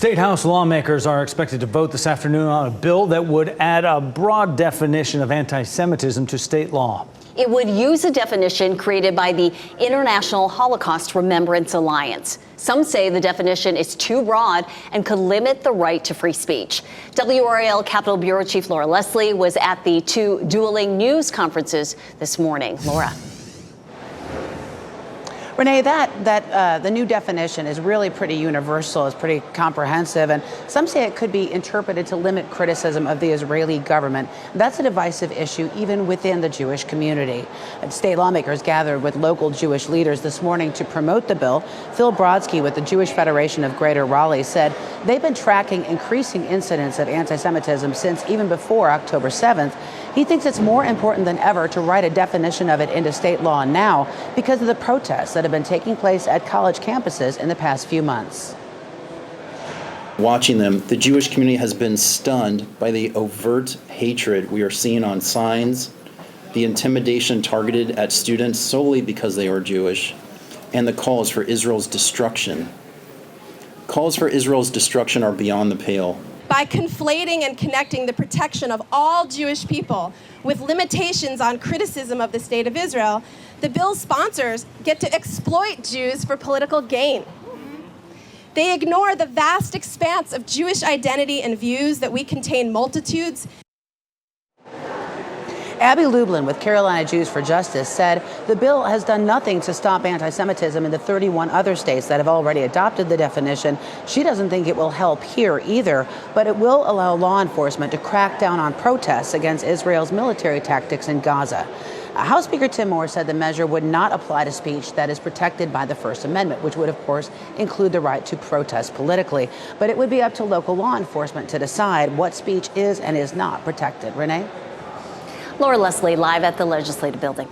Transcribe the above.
State House lawmakers are expected to vote this afternoon on a bill that would add a broad definition of anti-Semitism to state law. It would use a definition created by the International Holocaust Remembrance Alliance. Some say the definition is too broad and could limit the right to free speech. WRAL Capitol Bureau Chief Laura Leslie was at the two dueling news conferences this morning. Laura. Renee, the new definition is really pretty universal. It's pretty comprehensive, and some say it could be interpreted to limit criticism of the Israeli government. That's a divisive issue even within the Jewish community. State lawmakers gathered with local Jewish leaders this morning to promote the bill. Phil Brodsky with the Jewish Federation of Greater Raleigh said they've been tracking increasing incidents of anti-Semitism since even before October 7th. He thinks it's more important than ever to write a definition of it into state law now because of the protests that have been taking place at college campuses in the past few months. Watching them, the Jewish community has been stunned by the overt hatred we are seeing on signs, the intimidation targeted at students solely because they are Jewish, and the calls for Israel's destruction. Calls for Israel's destruction are beyond the pale. By conflating and connecting the protection of all Jewish people with limitations on criticism of the state of Israel, the bill's sponsors get to exploit Jews for political gain. They ignore the vast expanse of Jewish identity and views that we contain multitudes. Abby Lublin with Carolina Jews for Justice said the bill has done nothing to stop anti-Semitism in the 31 other states that have already adopted the definition. She doesn't think it will help here either, but it will allow law enforcement to crack down on protests against Israel's military tactics in Gaza. House Speaker Tim Moore said the measure would not apply to speech that is protected by the First Amendment, which would, of course, include the right to protest politically. But it would be up to local law enforcement to decide what speech is and is not protected. Renee? Laura Leslie live at the Legislative Building.